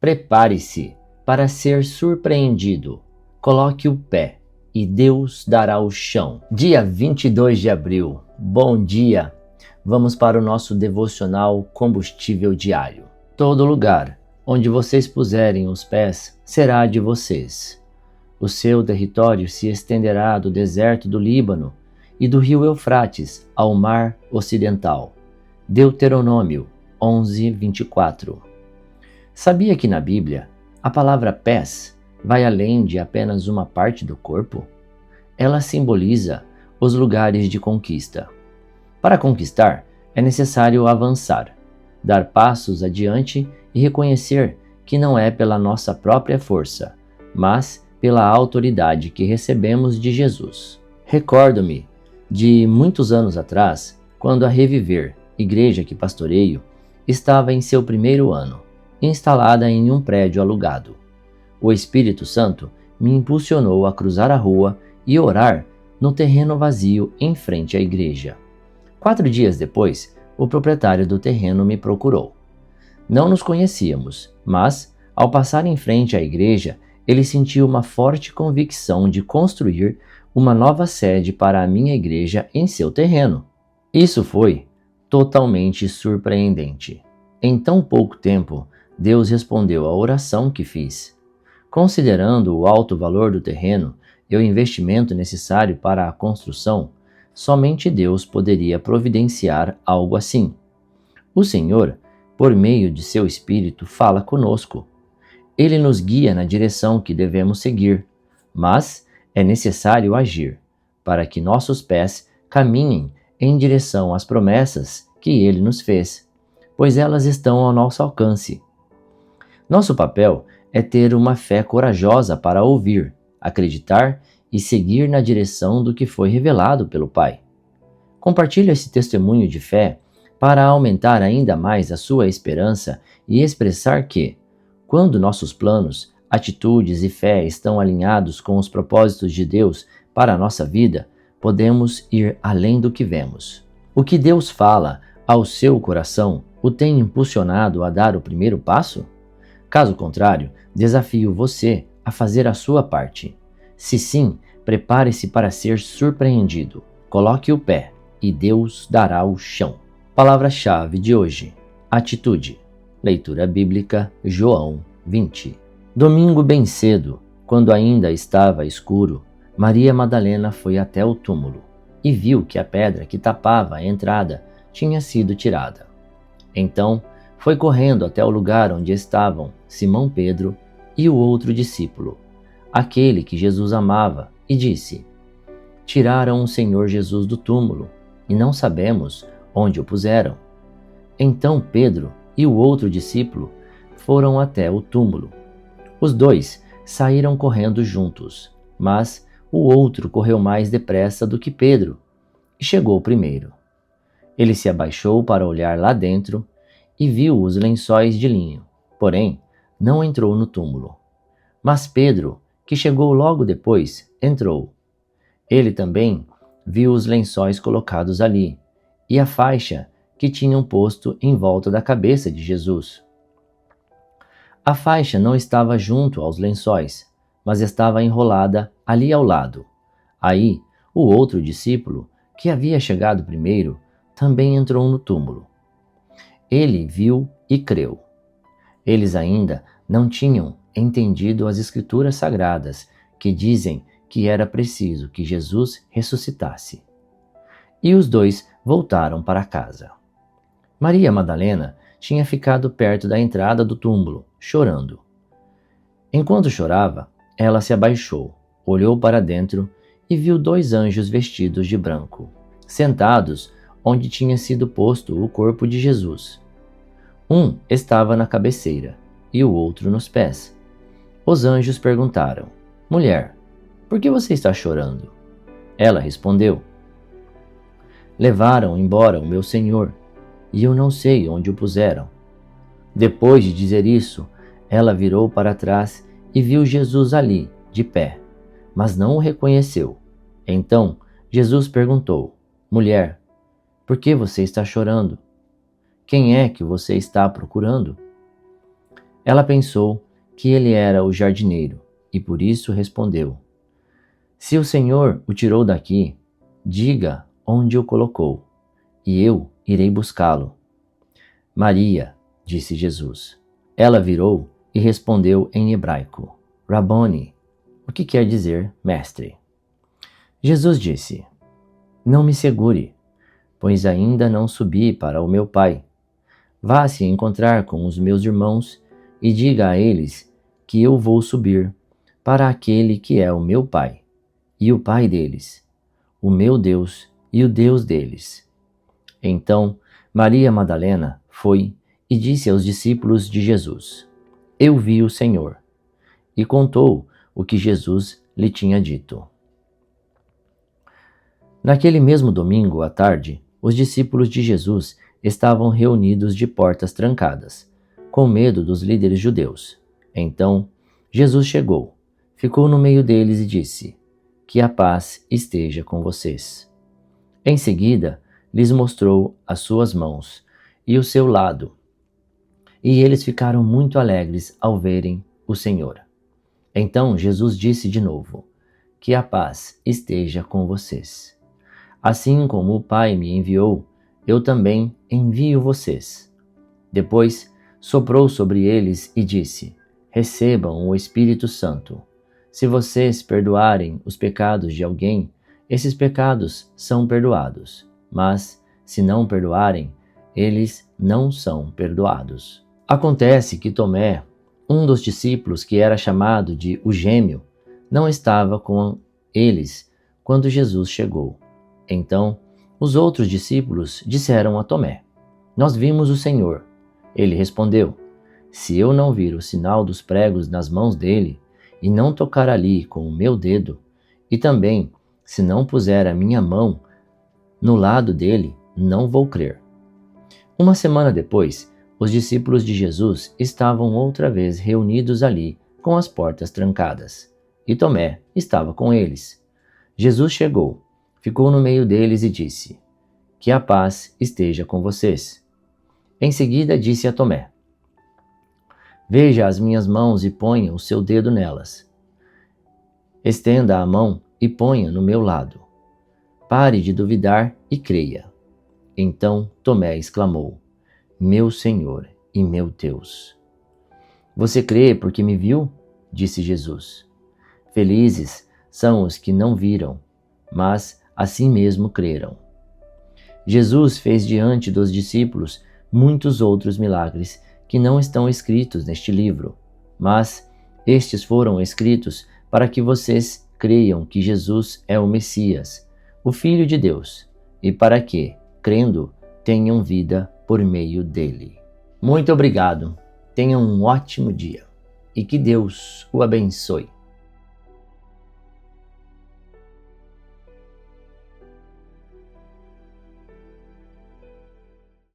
Prepare-se para ser surpreendido. Coloque o pé e Deus dará o chão. Dia 22 de abril. Bom dia! Vamos para o nosso devocional Combustível Diário. Todo lugar onde vocês puserem os pés será de vocês. O seu território se estenderá do deserto do Líbano e do rio Eufrates ao mar ocidental. Deuteronômio 11:24. Sabia que na Bíblia a palavra pés vai além de apenas uma parte do corpo? Ela simboliza os lugares de conquista. Para conquistar, é necessário avançar, dar passos adiante e reconhecer que não é pela nossa própria força, mas pela autoridade que recebemos de Jesus. Recordo-me de muitos anos atrás, quando a Reviver, igreja que pastoreio, estava em seu primeiro ano, instalada em um prédio alugado. O Espírito Santo me impulsionou a cruzar a rua e orar no terreno vazio em frente à igreja. 4 dias depois, o proprietário do terreno me procurou. Não nos conhecíamos, mas, ao passar em frente à igreja, ele sentiu uma forte convicção de construir uma nova sede para a minha igreja em seu terreno. Isso foi totalmente surpreendente. Em tão pouco tempo, Deus respondeu à oração que fiz. Considerando o alto valor do terreno e o investimento necessário para a construção, somente Deus poderia providenciar algo assim. O Senhor, por meio de seu Espírito, fala conosco. Ele nos guia na direção que devemos seguir, mas é necessário agir para que nossos pés caminhem em direção às promessas que Ele nos fez, pois elas estão ao nosso alcance. Nosso papel é ter uma fé corajosa para ouvir, acreditar e seguir na direção do que foi revelado pelo Pai. Compartilhe esse testemunho de fé para aumentar ainda mais a sua esperança e expressar que, quando nossos planos, atitudes e fé estão alinhados com os propósitos de Deus para a nossa vida, podemos ir além do que vemos. O que Deus fala ao seu coração o tem impulsionado a dar o primeiro passo? Caso contrário, desafio você a fazer a sua parte. Se sim, prepare-se para ser surpreendido. Coloque o pé e Deus dará o chão. Palavra-chave de hoje: atitude. Leitura bíblica, João 20. Domingo bem cedo, quando ainda estava escuro, Maria Madalena foi até o túmulo e viu que a pedra que tapava a entrada tinha sido tirada. Então, foi correndo até o lugar onde estavam Simão Pedro e o outro discípulo, aquele que Jesus amava, e disse: Tiraram o Senhor Jesus do túmulo, e não sabemos onde o puseram. Então Pedro e o outro discípulo foram até o túmulo. Os dois saíram correndo juntos, mas o outro correu mais depressa do que Pedro e chegou primeiro. Ele se abaixou para olhar lá dentro e viu os lençóis de linho, porém não entrou no túmulo. Mas Pedro, que chegou logo depois, entrou. Ele também viu os lençóis colocados ali e a faixa que tinham posto em volta da cabeça de Jesus. A faixa não estava junto aos lençóis, mas estava enrolada ali ao lado. Aí, o outro discípulo, que havia chegado primeiro, também entrou no túmulo. Ele viu e creu. Eles ainda não tinham entendido as Escrituras Sagradas, que dizem que era preciso que Jesus ressuscitasse. E os dois voltaram para casa. Maria Madalena tinha ficado perto da entrada do túmulo, chorando. Enquanto chorava, ela se abaixou, olhou para dentro e viu 2 anjos vestidos de branco, sentados onde tinha sido posto o corpo de Jesus. Um estava na cabeceira e o outro nos pés. Os anjos perguntaram: Mulher, por que você está chorando? Ela respondeu: Levaram embora o meu Senhor, e eu não sei onde o puseram. Depois de dizer isso, ela virou para trás e viu Jesus ali, de pé, mas não o reconheceu. Então, Jesus perguntou: Mulher, por que você está chorando? Quem é que você está procurando? Ela pensou que ele era o jardineiro e por isso respondeu: Se o Senhor o tirou daqui, diga onde o colocou, e eu irei buscá-lo. Maria, disse Jesus. Ela virou e respondeu em hebraico: Rabboni, o que quer dizer mestre? Jesus disse: Não me segure, pois ainda não subi para o meu Pai. Vá se encontrar com os meus irmãos e diga a eles que eu vou subir para aquele que é o meu Pai e o Pai deles, o meu Deus e o Deus deles. Então Maria Madalena foi e disse aos discípulos de Jesus: Eu vi o Senhor, e contou o que Jesus lhe tinha dito. Naquele mesmo domingo à tarde, os discípulos de Jesus estavam reunidos de portas trancadas, com medo dos líderes judeus. Então, Jesus chegou, ficou no meio deles e disse: Que a paz esteja com vocês. Em seguida, lhes mostrou as suas mãos e o seu lado, e eles ficaram muito alegres ao verem o Senhor. Então Jesus disse de novo: Que a paz esteja com vocês. Assim como o Pai me enviou, eu também envio vocês. Depois soprou sobre eles e disse: Recebam o Espírito Santo. Se vocês perdoarem os pecados de alguém, esses pecados são perdoados. Mas, se não perdoarem, eles não são perdoados. Acontece que Tomé, um dos discípulos que era chamado de o Gêmeo, não estava com eles quando Jesus chegou. Então, os outros discípulos disseram a Tomé: Nós vimos o Senhor. Ele respondeu: Se eu não vir o sinal dos pregos nas mãos dele, e não tocar ali com o meu dedo, e também, se não puser a minha mão no lado dele, não vou crer. Uma semana depois, os discípulos de Jesus estavam outra vez reunidos ali, com as portas trancadas, e Tomé estava com eles. Jesus chegou, ficou no meio deles e disse: Que a paz esteja com vocês. Em seguida disse a Tomé: Veja as minhas mãos e ponha o seu dedo nelas. Estenda a mão e ponha no meu lado. Pare de duvidar e creia. Então Tomé exclamou: Meu Senhor e meu Deus. Você crê porque me viu? Disse Jesus. Felizes são os que não viram, mas assim mesmo creram. Jesus fez diante dos discípulos muitos outros milagres que não estão escritos neste livro, mas estes foram escritos para que vocês creiam que Jesus é o Messias, o Filho de Deus, e para que, crendo, tenham vida por meio dele. Muito obrigado, tenham um ótimo dia e que Deus o abençoe.